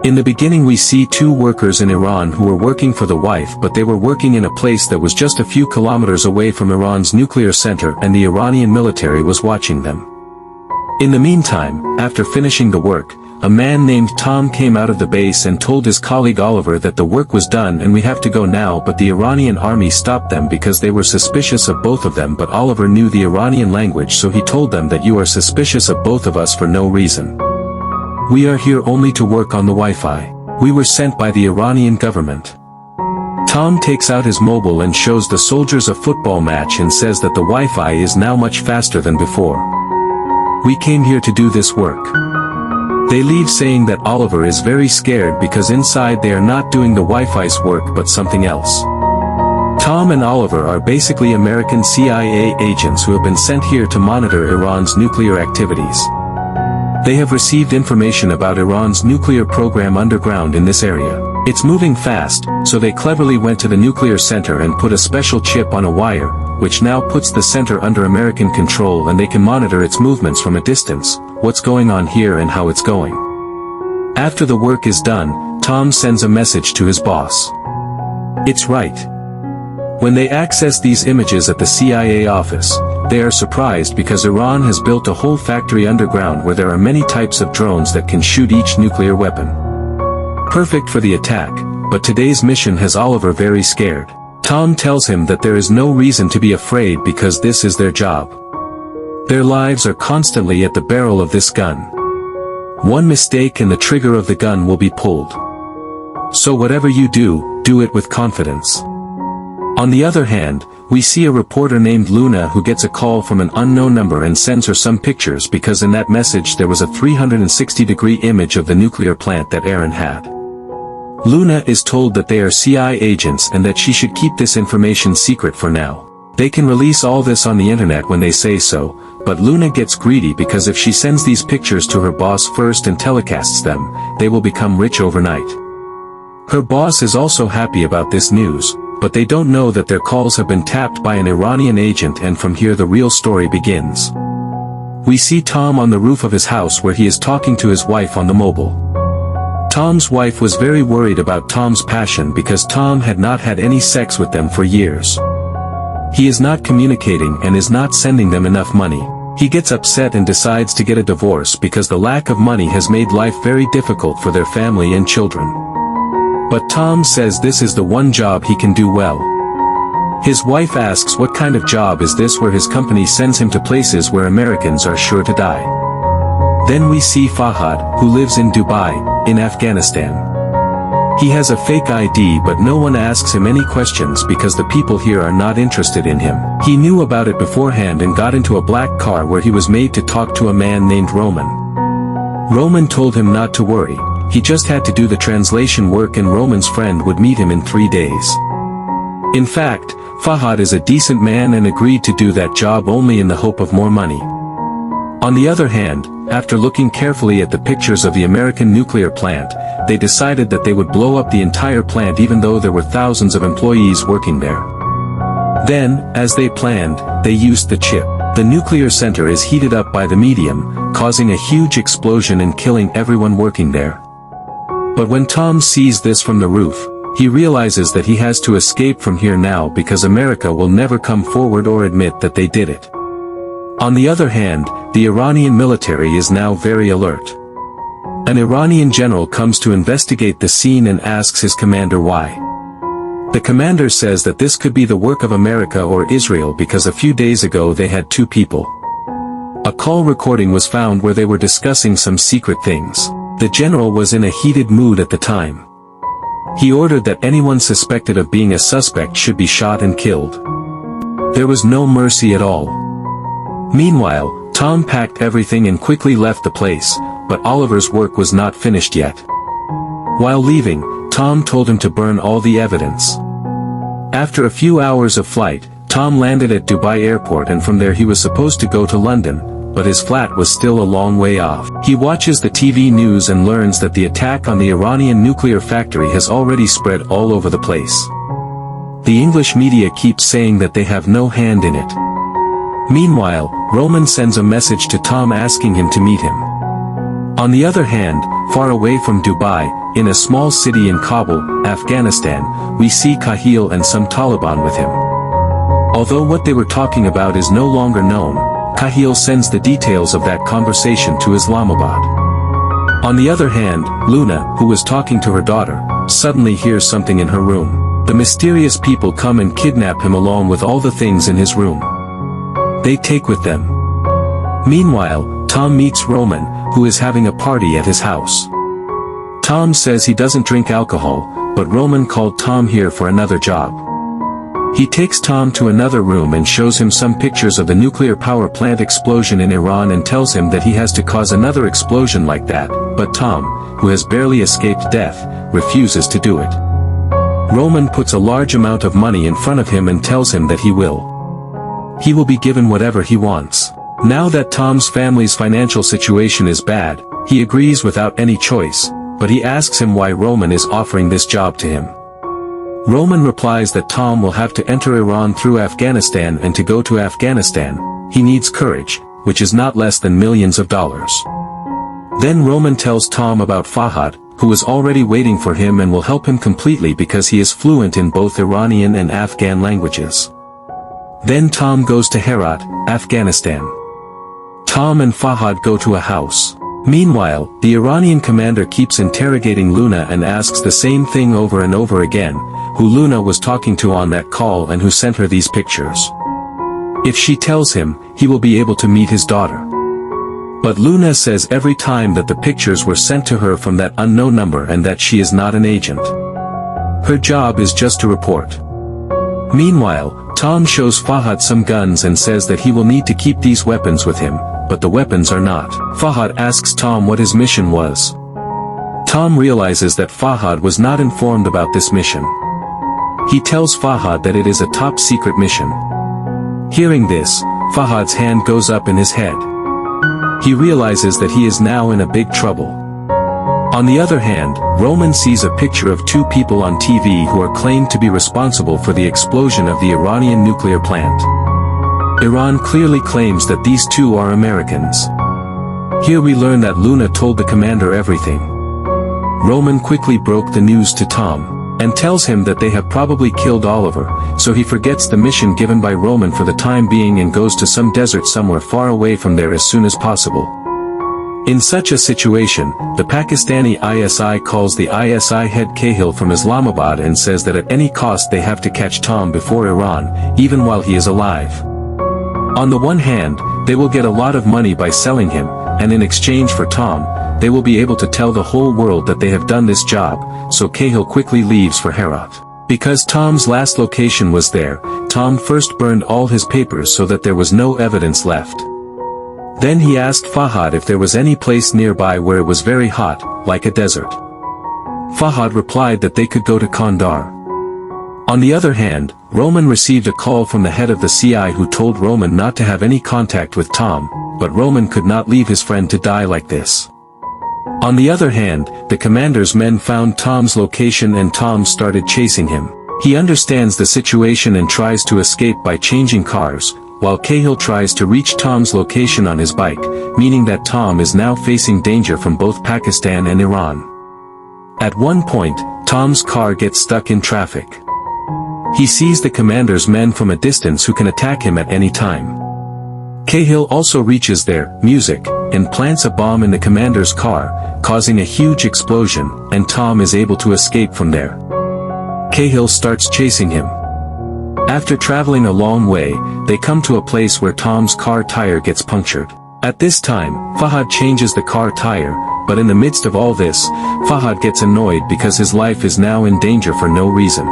In the beginning we see two workers in Iran who were working for the wife, but they were working in a place that was just a few kilometers away from Iran's nuclear center, and the Iranian military was watching them. In the meantime, after finishing the work, a man named Tom came out of the base and told his colleague Oliver that the work was done and we have to go now, but the Iranian army stopped them because they were suspicious of both of them, but Oliver knew the Iranian language, so he told them that you are suspicious of both of us for no reason. We are here only to work on the Wi-Fi. We were sent by the Iranian government. Tom takes out his mobile and shows the soldiers a football match and says that the Wi-Fi is now much faster than before. We came here to do this work. They leave saying that Oliver is very scared because inside they are not doing the Wi-Fi's work but something else. Tom and Oliver are basically American CIA agents who have been sent here to monitor Iran's nuclear activities. They have received information about Iran's nuclear program underground in this area. It's moving fast, so they cleverly went to the nuclear center and put a special chip on a wire, which now puts the center under American control, and they can monitor its movements from a distance, what's going on here and how it's going. After the work is done, Tom sends a message to his boss. It's right. When they access these images at the CIA office, they are surprised because Iran has built a whole factory underground where there are many types of drones that can shoot each nuclear weapon. Perfect for the attack, but today's mission has Oliver very scared. Tom tells him that there is no reason to be afraid because this is their job. Their lives are constantly at the barrel of this gun. One mistake and the trigger of the gun will be pulled. So whatever you do it with confidence. On the other hand, we see a reporter named Luna who gets a call from an unknown number and sends her some pictures because in that message there was a 360-degree image of the nuclear plant that Aaron had. Luna is told that they are CIA agents and that she should keep this information secret for now. They can release all this on the internet when they say so, but Luna gets greedy because if she sends these pictures to her boss first and telecasts them, they will become rich overnight. Her boss is also happy about this news, but they don't know that their calls have been tapped by an Iranian agent, and from here the real story begins. We see Tom on the roof of his house where he is talking to his wife on the mobile. Tom's wife was very worried about Tom's passion because Tom had not had any sex with them for years. He is not communicating and is not sending them enough money. He gets upset and decides to get a divorce because the lack of money has made life very difficult for their family and children. But Tom says this is the one job he can do well. His wife asks what kind of job is this, where his company sends him to places where Americans are sure to die. Then we see Fahad, who lives in Dubai, in Afghanistan. He has a fake ID, but no one asks him any questions because the people here are not interested in him. He knew about it beforehand and got into a black car where he was made to talk to a man named Roman. Roman told him not to worry. He just had to do the translation work and Roman's friend would meet him in 3 days. In fact, Fahad is a decent man and agreed to do that job only in the hope of more money. On the other hand, after looking carefully at the pictures of the American nuclear plant, they decided that they would blow up the entire plant even though there were thousands of employees working there. Then, as they planned, they used the chip. The nuclear center is heated up by the medium, causing a huge explosion and killing everyone working there. But when Tom sees this from the roof, he realizes that he has to escape from here now because America will never come forward or admit that they did it. On the other hand, the Iranian military is now very alert. An Iranian general comes to investigate the scene and asks his commander why. The commander says that this could be the work of America or Israel because a few days ago they had 2 people. A call recording was found where they were discussing some secret things. The general was in a heated mood at the time. He ordered that anyone suspected of being a suspect should be shot and killed. There was no mercy at all. Meanwhile, Tom packed everything and quickly left the place, but Oliver's work was not finished yet. While leaving, Tom told him to burn all the evidence. After a few hours of flight, Tom landed at Dubai airport, and from there he was supposed to go to London, but his flat was still a long way off. He watches the TV news and learns that the attack on the Iranian nuclear factory has already spread all over the place. The English media keeps saying that they have no hand in it. Meanwhile, Roman sends a message to Tom asking him to meet him. On the other hand, far away from Dubai, in a small city in Kabul, Afghanistan, we see Kahil and some Taliban with him. Although what they were talking about is no longer known, Kahil sends the details of that conversation to Islamabad. On the other hand, Luna, who was talking to her daughter, suddenly hears something in her room. The mysterious people come and kidnap him along with all the things in his room. They take with them. Meanwhile, Tom meets Roman, who is having a party at his house. Tom says he doesn't drink alcohol, but Roman called Tom here for another job. He takes Tom to another room and shows him some pictures of the nuclear power plant explosion in Iran and tells him that he has to cause another explosion like that, but Tom, who has barely escaped death, refuses to do it. Roman puts a large amount of money in front of him and tells him that he will be given whatever he wants. Now that Tom's family's financial situation is bad, he agrees without any choice, but he asks him why Roman is offering this job to him. Roman replies that Tom will have to enter Iran through Afghanistan, and to go to Afghanistan, he needs courage, which is not less than millions of dollars. Then Roman tells Tom about Fahad, who is already waiting for him and will help him completely because he is fluent in both Iranian and Afghan languages. Then Tom goes to Herat, Afghanistan. Tom and Fahad go to a house. Meanwhile, the Iranian commander keeps interrogating Luna and asks the same thing over and over again, who Luna was talking to on that call and who sent her these pictures. If she tells him, he will be able to meet his daughter. But Luna says every time that the pictures were sent to her from that unknown number and that she is not an agent. Her job is just to report. Meanwhile, Tom shows Fahad some guns and says that he will need to keep these weapons with him, but the weapons are not. Fahad asks Tom what his mission was. Tom realizes that Fahad was not informed about this mission. He tells Fahad that it is a top-secret mission. Hearing this, Fahad's hand goes up in his head. He realizes that he is now in a big trouble. On the other hand, Roman sees a picture of two people on TV who are claimed to be responsible for the explosion of the Iranian nuclear plant. Iran clearly claims that these two are Americans. Here we learn that Luna told the commander everything. Roman quickly broke the news to Tom, and tells him that they have probably killed Oliver, so he forgets the mission given by Roman for the time being and goes to some desert somewhere far away from there as soon as possible. In such a situation, the Pakistani ISI calls the ISI head Kahil from Islamabad and says that at any cost they have to catch Tom before Iran, even while he is alive. On the one hand, they will get a lot of money by selling him, and in exchange for Tom, they will be able to tell the whole world that they have done this job, so Kahil quickly leaves for Herat. Because Tom's last location was there, Tom first burned all his papers so that there was no evidence left. Then he asked Fahad if there was any place nearby where it was very hot, like a desert. Fahad replied that they could go to Kandahar. On the other hand, Roman received a call from the head of the CI who told Roman not to have any contact with Tom, but Roman could not leave his friend to die like this. On the other hand, the commander's men found Tom's location and Tom started chasing him. He understands the situation and tries to escape by changing cars, while Kahil tries to reach Tom's location on his bike, meaning that Tom is now facing danger from both Pakistan and Iran. At one point, Tom's car gets stuck in traffic. He sees the commander's men from a distance who can attack him at any time. Kahil also reaches there, music, and plants a bomb in the commander's car, causing a huge explosion, and Tom is able to escape from there. Kahil starts chasing him. After traveling a long way, they come to a place where Tom's car tire gets punctured. At this time, Fahad changes the car tire, but in the midst of all this, Fahad gets annoyed because his life is now in danger for no reason.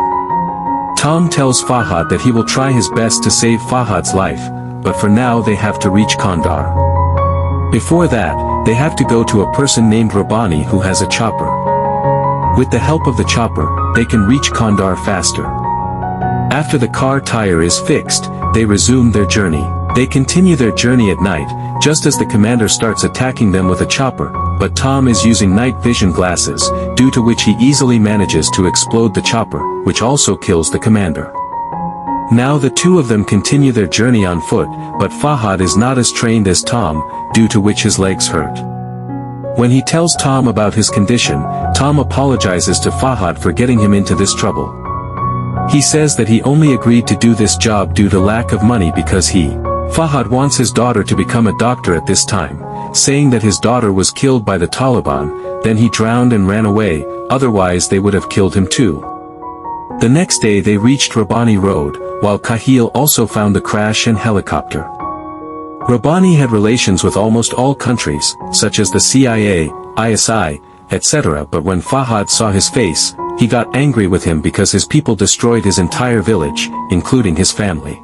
Tom tells Fahad that he will try his best to save Fahad's life, but for now they have to reach Kandahar. Before that, they have to go to a person named Rabbani who has a chopper. With the help of the chopper, they can reach Kandahar faster. After the car tire is fixed, they resume their journey. They continue their journey at night, just as the commander starts attacking them with a chopper, but Tom is using night vision glasses, due to which he easily manages to explode the chopper, which also kills the commander. Now the two of them continue their journey on foot, but Fahad is not as trained as Tom, due to which his legs hurt. When he tells Tom about his condition, Tom apologizes to Fahad for getting him into this trouble. He says that he only agreed to do this job due to lack of money because Fahad wants his daughter to become a doctor at this time, saying that his daughter was killed by the Taliban, then he drowned and ran away, otherwise they would have killed him too. The next day they reached Rabbani Road, while Kahil also found the crash and helicopter. Rabbani had relations with almost all countries, such as the CIA, ISI, etc. But when Fahad saw his face, he got angry with him because his people destroyed his entire village, including his family.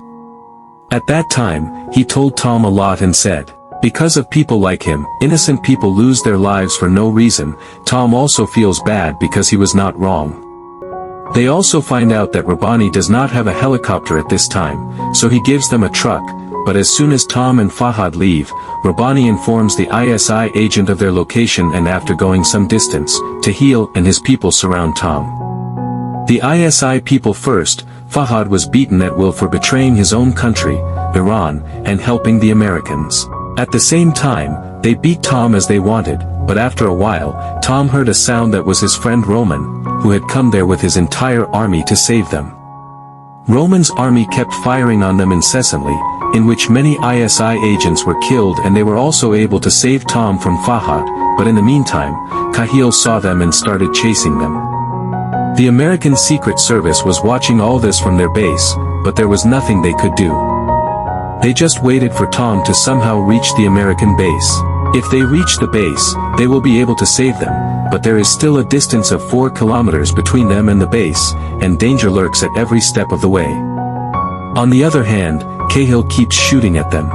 At that time, he told Tom a lot and said, because of people like him, innocent people lose their lives for no reason. Tom also feels bad because he was not wrong. They also find out that Rabbani does not have a helicopter at this time, so he gives them a truck, but as soon as Tom and Fahad leave, Rabbani informs the ISI agent of their location, and after going some distance, Tahil and his people surround Tom. The ISI people first, Fahad was beaten at will for betraying his own country, Iran, and helping the Americans. At the same time, they beat Tom as they wanted, but after a while, Tom heard a sound that was his friend Roman, who had come there with his entire army to save them. Roman's army kept firing on them incessantly, in which many ISI agents were killed, and they were also able to save Tom from Fahad, but in the meantime, Kahil saw them and started chasing them. The American Secret Service was watching all this from their base, but there was nothing they could do. They just waited for Tom to somehow reach the American base. If they reach the base, they will be able to save them, but there is still a distance of 4 kilometers between them and the base, and danger lurks at every step of the way. On the other hand, Cahill keeps shooting at them.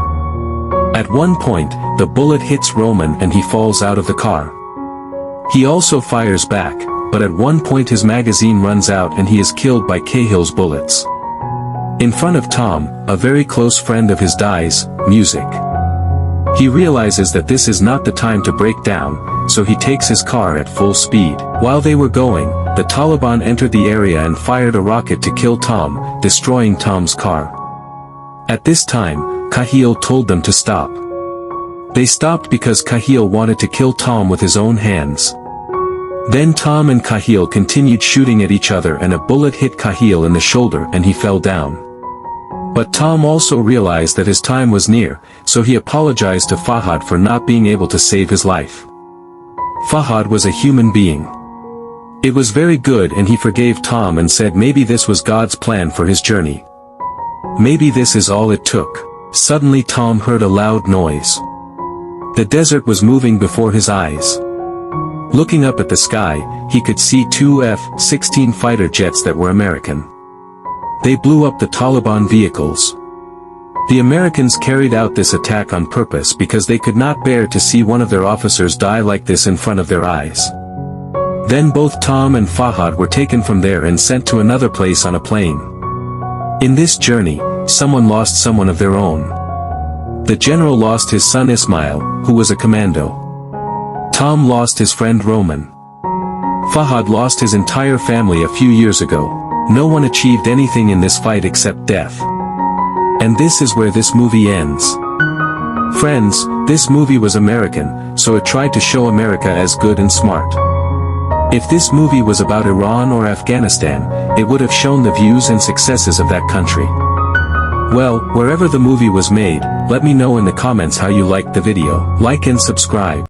At one point, the bullet hits Roman and he falls out of the car. He also fires back, but at one point his magazine runs out and he is killed by Cahill's bullets. In front of Tom, a very close friend of his dies, music. He realizes that this is not the time to break down, so he takes his car at full speed. While they were going, the Taliban entered the area and fired a rocket to kill Tom, destroying Tom's car. At this time, Kahil told them to stop. They stopped because Kahil wanted to kill Tom with his own hands. Then Tom and Kahil continued shooting at each other and a bullet hit Kahil in the shoulder and he fell down. But Tom also realized that his time was near, so he apologized to Fahad for not being able to save his life. Fahad was a human being. It was very good, and he forgave Tom and said maybe this was God's plan for his journey. Maybe this is all it took. Suddenly Tom heard a loud noise. The desert was moving before his eyes. Looking up at the sky, he could see 2 F-16 fighter jets that were American. They blew up the Taliban vehicles. The Americans carried out this attack on purpose because they could not bear to see one of their officers die like this in front of their eyes. Then both Tom and Fahad were taken from there and sent to another place on a plane. In this journey, someone lost someone of their own. The general lost his son Ismail, who was a commando. Tom lost his friend Roman. Fahad lost his entire family a few years ago. No one achieved anything in this fight except death. And this is where this movie ends. Friends, this movie was American, so it tried to show America as good and smart. If this movie was about Iran or Afghanistan, it would have shown the views and successes of that country. Well, wherever the movie was made, let me know in the comments how you liked the video. Like and subscribe.